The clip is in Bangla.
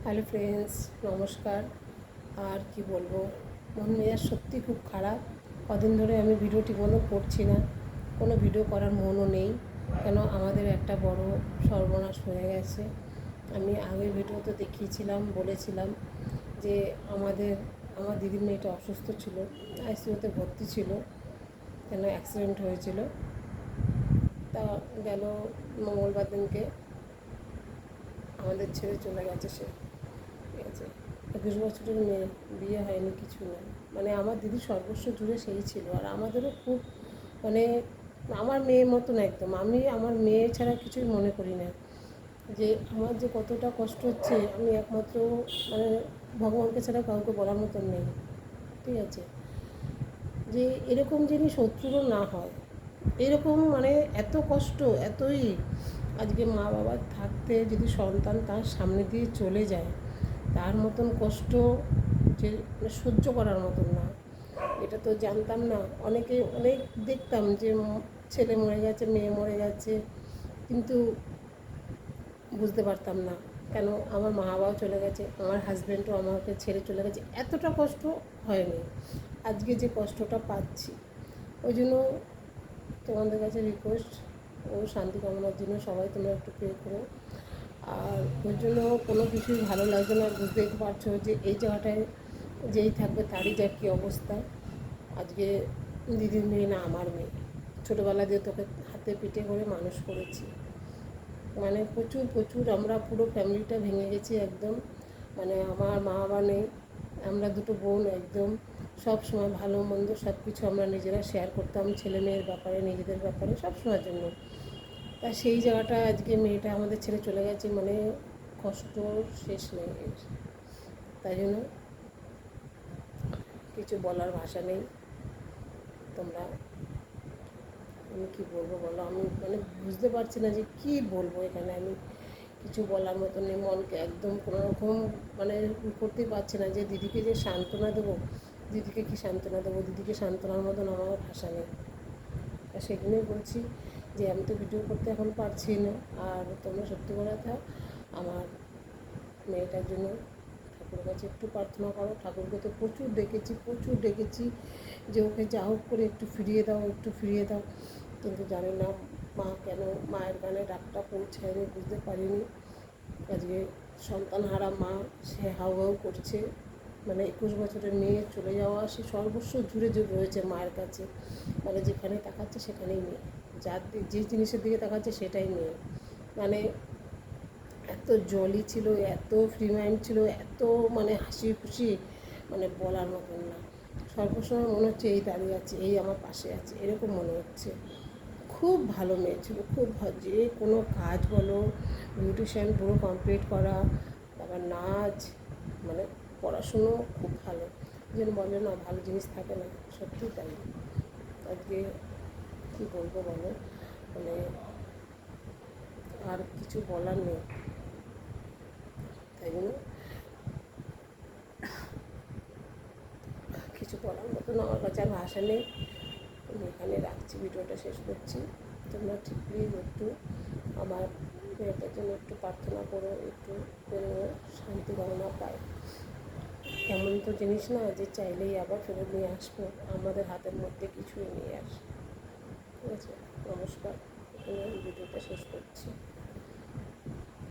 হ্যালো ফ্রেন্ডস, নমস্কার। আর কি বলবো, মন মেজাজ সত্যি খুব খারাপ। কদিন ধরে আমি ভিডিও ঠিকমতো করছি না, কোনো ভিডিও করার মনও নেই। কেন আমাদের একটা বড় সর্বনাশ হয়ে গেছে। আমি আগের ভিডিওতে দেখিয়েছিলাম, বলেছিলাম যে আমার দিদির মেয়েটা অসুস্থ ছিল, আইসিইউতে ভর্তি ছিল, কেন অ্যাক্সিডেন্ট হয়েছিল। তা গেল মঙ্গলবার দিনকে আমাদের ছেড়ে চলে গেছে সে। ঠিক আছে, 21 বছরের মেয়ে, বিয়ে হয়নি, কিছু না। মানে আমার দিদি সর্বস্ব জুড়ে সেই ছিল। আর আমাদেরও খুব, মানে আমার মেয়ের মতন একদম। আমি আমার মেয়ে ছাড়া কিছুই মনে করি না। যে আমার যে কতটা কষ্ট হচ্ছে, আমি একমাত্র, মানে ভগবানকে ছাড়া কাউকে বলার মতন নেই। ঠিক আছে, যে এরকম যিনি শত্রুরও না হয়, এরকম মানে এত কষ্ট, এতই। আজকে মা বাবা থাকতে যদি সন্তান তার সামনে দিয়ে চলে যায়, তার মতন কষ্ট যে সহ্য করার মতন না। এটা তো জানতাম না। অনেক দেখতাম যে ছেলে মরে গেছে, মেয়ে মরে গেছে, কিন্তু বুঝতে পারতাম না কেন আমার মা বাবাও চলে গেছে, আমার হাজব্যান্ডও আমাকে ছেড়ে চলে গেছে, এতটা কষ্ট হয়নি। আজকে যে কষ্টটা পাচ্ছি, ওই জন্য তোমাদের কাছে রিকোয়েস্ট ও শান্তি কামনার জন্য সবাই তোমরা একটু প্রে করো। আর ওই জন্য কোনো কিছুই ভালো লাগছে না। বুঝতেই পারছো যে এই জায়গাটায় যেই থাকবে তারই যা কী অবস্থা। আজকে দিদির মেয়ে না, আমার মেয়ে। ছোটোবেলা দিয়ে তোকে হাতে পিঠে করে মানুষ করেছি, মানে প্রচুর প্রচুর আমরা পুরো ফ্যামিলিটা ভেঙে গেছি একদম। মানে আমার মা বাবা নেই, আমরা দুটো বোন একদম সব সময় ভালো মন্দ সব কিছু আমরা নিজেরা শেয়ার করতাম, ছেলে মেয়ের ব্যাপারে, নিজেদের ব্যাপারে, সব সময়ের জন্য। তা সেই জায়গাটা আজকে মেয়েটা আমাদের ছেড়ে চলে গেছে, মানে কষ্ট শেষ নেই এর। তাই জন্য কিছু বলার ভাষা নেই। তোমরা, আমি কী বলবো বলো, আমি মানে বুঝতে পারছি না যে কী বলবো। এখানে আমি কিছু বলার মতো নেই, মনকে একদম কোনো রকম মানে করতেই পারছি না যে দিদিকে যে সান্ত্বনা দেবো। দিদিকে কি সান্ত্বনা দেবো? দিদিকে সান্ত্বনার মতন আমার ভাষা নেই। আর সেখানেই বলছি যে আমি তো ভিডিও করতে এখন পারছি না। আর তোমরা সত্যি কথা আমার মেয়েটার জন্য ঠাকুরের কাছে একটু প্রার্থনা করো। ঠাকুরকে তো প্রচুর ডেকেছি যে ওকে যা হোক করে একটু ফিরিয়ে দাও, একটু ফিরিয়ে দাও। কিন্তু জানি না মা কেন মায়ের গানে ডাকটা পৌঁছায়নি, বুঝতে পারিনি। আজকে সন্তানহারা মা, সে হাউ হাউ করছে। মানে 21 বছরের মেয়ে চলে যাওয়া, সে সর্বস্ব জুড়ে রয়েছে মায়ের কাছে। মানে যেখানে তাকাচ্ছে সেখানেই মেয়ে, যে জিনিসের দিকে তাকাচ্ছে সেটাই মেয়ে। মানে এত জলি ছিল, এত ফ্রি মাইন্ড ছিল, এত মানে হাসি খুশি, মানে বলার মতন না। সর্বসময় মনে হচ্ছে এই দাঁড়িয়ে আছে, এই আমার পাশে আছে, এরকম মনে হচ্ছে। খুব ভালো মেয়ে ছিল, খুব যে কোনো কাজ বলো, বিউটিশিয়ান পুরো কমপ্লিট করা, তারপর নাচ, মানে পড়াশুনো খুব ভালো। যেন বলে না ভালো জিনিস থাকে না, সত্যিই তাই। আজকে কী বলবো বলো, মানে আর কিছু বলার নেই। তাই জন্য কিছু বলার মতন আমার কাছে আর ভাষা নেই। আমি এখানে রাখছি, ভিডিওটা শেষ করছি। তোমরা ঠিক প্লিজ একটু আমার মেয়েটার জন্য একটু প্রার্থনা করো, একটু শান্তি কামনা পায়। এমন তো জিনিস না যে চাইলেই আবার ফেরত নিয়ে আসবো, আমাদের হাতের মধ্যে কিছুই নিয়ে আসে। ঠিক আছে, নমস্কার, এখানে ভিডিওটা শেষ করছি।